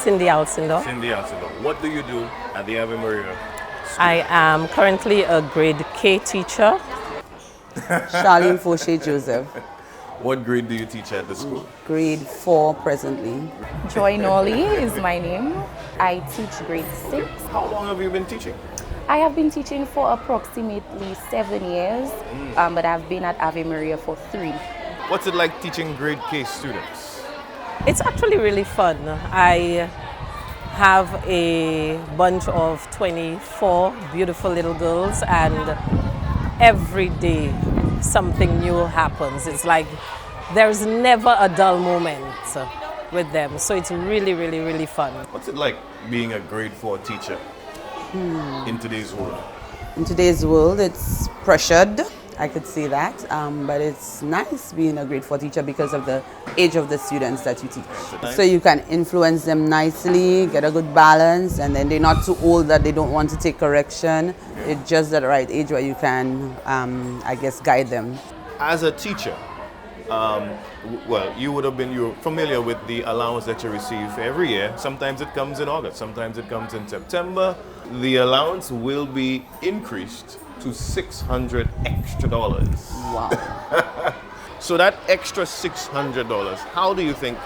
Cindy Alcindor. Cindy Alcindor. What do you do at the Ave Maria? I am currently a grade K teacher. Charlene Fauché Joseph, What grade do you teach at the school? grade 4 presently. Joy Nolly is my name. I teach grade 6. How long have you been teaching? I have been teaching for approximately 7 years, but I've been at Ave Maria for 3. What's it like teaching grade K students? It's actually really fun. I have a bunch of 24 beautiful little girls, and every day something new happens. It's like there's never a dull moment with them. So it's really, really, really fun. What's it like being a grade 4 teacher in today's world? In today's world, it's pressured, I could say that, but it's nice being a grade 4 teacher because of the age of the students that you teach. So you can influence them nicely, get a good balance, and then they're not too old that they don't want to take correction. It's just the right age where you can, I guess, guide them. As a teacher, well, you're familiar with the allowance that you receive every year. Sometimes it comes in August, sometimes it comes in September. The allowance will be increased to $600 extra. Wow. So that extra $600, how do you think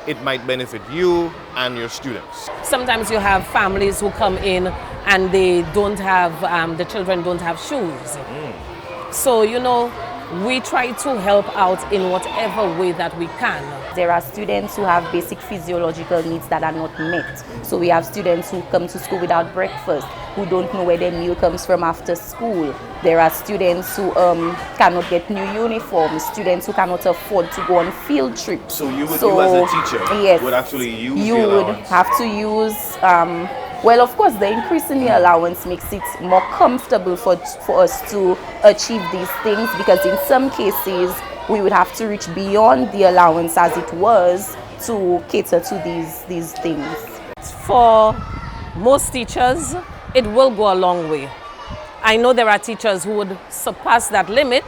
it might benefit you and your students? Sometimes you have families who come in and they don't have, the children don't have shoes. So, you know, we try to help out in whatever way that we can. There are students who have basic physiological needs that are not met. So we have students who come to school without breakfast, who don't know where their meal comes from after school. There are students who cannot get new uniforms, students who cannot afford to go on field trips. So you as a teacher yes, would actually use you the would allowance? have to use, well, of course, the increase in the allowance makes it more comfortable for us to achieve these things, because in some cases, we would have to reach beyond the allowance as it was to cater to these things. For most teachers, it will go a long way. I know there are teachers who would surpass that limit,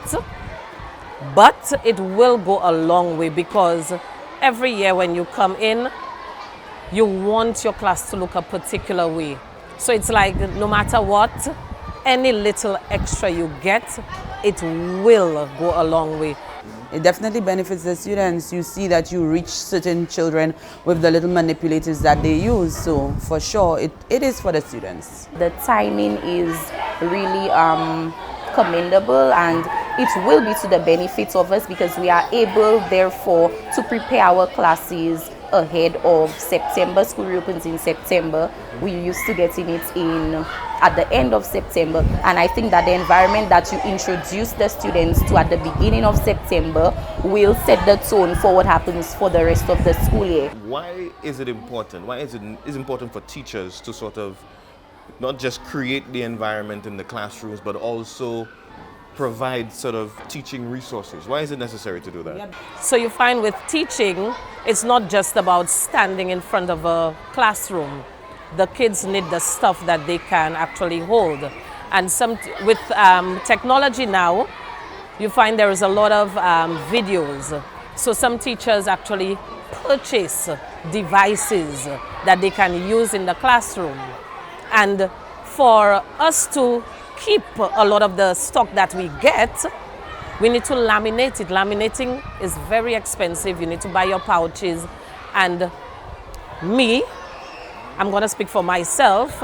but it will go a long way, because every year when you come in, you want your class to look a particular way. So it's like no matter what, any little extra you get, it will go a long way. It definitely benefits the students. You see that you reach certain children with the little manipulators that they use. So for sure, it is for the students. The timing is really commendable, and it will be to the benefit of us, because we are able, therefore, to prepare our classes ahead of September. School reopens in September. We used to getting it in at the end of September, and I think that the environment that you introduce the students to at the beginning of September will set the tone for what happens for the rest of the school year. Why is it important? Why is it important for teachers to sort of not just create the environment in the classrooms, but also provide sort of teaching resources? Why is it necessary to do that? So you find with teaching, it's not just about standing in front of a classroom. The kids need the stuff that they can actually hold. And with technology now, you find there is a lot of videos. So some teachers actually purchase devices that they can use in the classroom. And for us to keep a lot of the stock that we get, we need to laminate it. Laminating is very expensive. You need to buy your pouches. And I'm going to speak for myself.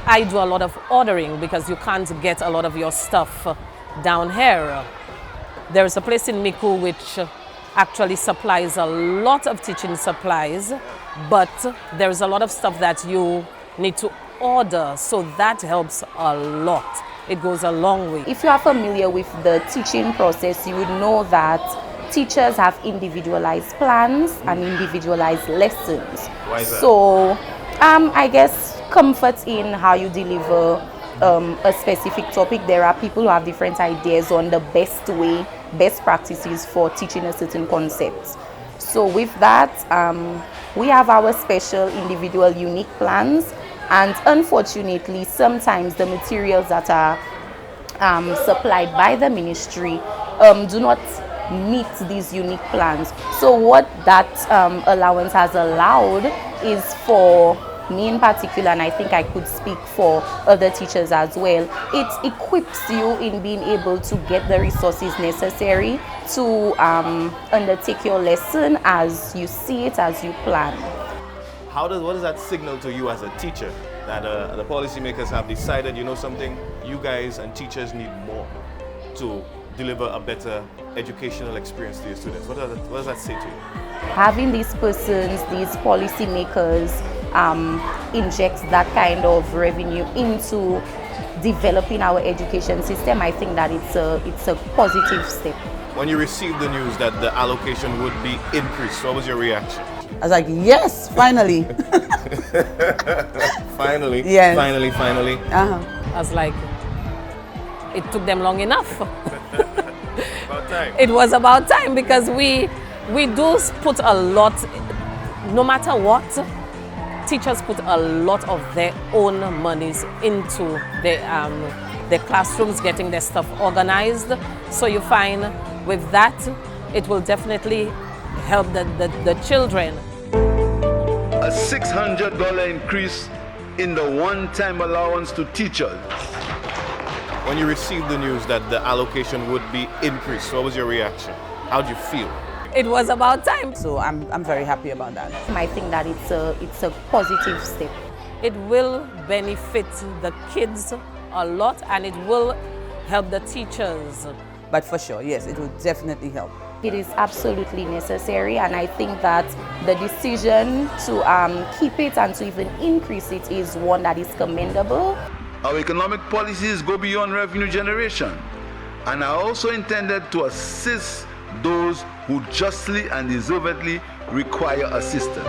I do a lot of ordering because you can't get a lot of your stuff down here. There is a place in Miku which actually supplies a lot of teaching supplies, but there's a lot of stuff that you need to order, so that helps a lot. It goes a long way. If you are familiar with the teaching process, you would know that teachers have individualized plans and individualized lessons. Why is that? So I guess comfort in how you deliver a specific topic. There are people who have different ideas on the best practices for teaching a certain concept. So with that, we have our special individual unique plans, and unfortunately sometimes the materials that are supplied by the ministry do not meet these unique plans. So what that allowance has allowed is for me in particular, and I think I could speak for other teachers as well, it equips you in being able to get the resources necessary to undertake your lesson as you see it, as you plan. What does that signal to you as a teacher that the policymakers have decided, you know something, you guys and teachers need more to deliver a better educational experience to your students? What does that say to you? Having these persons, these policymakers, inject that kind of revenue into developing our education system, I think that it's a positive step. When you received the news that the allocation would be increased, what was your reaction? I was like, yes, finally. Finally, yes. finally. I was like, it took them long enough. About time. It was about time, because we do put a lot, no matter what, teachers put a lot of their own monies into their classrooms, getting their stuff organized. So you find with that, it will definitely help the children. A $600 increase in the one-time allowance to teachers. When you received the news that the allocation would be increased, what was your reaction? How did you feel? It was about time. So I'm very happy about that. I think that it's a positive step. It will benefit the kids a lot, and it will help the teachers. But for sure, yes, it will definitely help. It is absolutely necessary, and I think that the decision to keep it and to even increase it is one that is commendable. Our economic policies go beyond revenue generation and are also intended to assist those who justly and deservedly require assistance.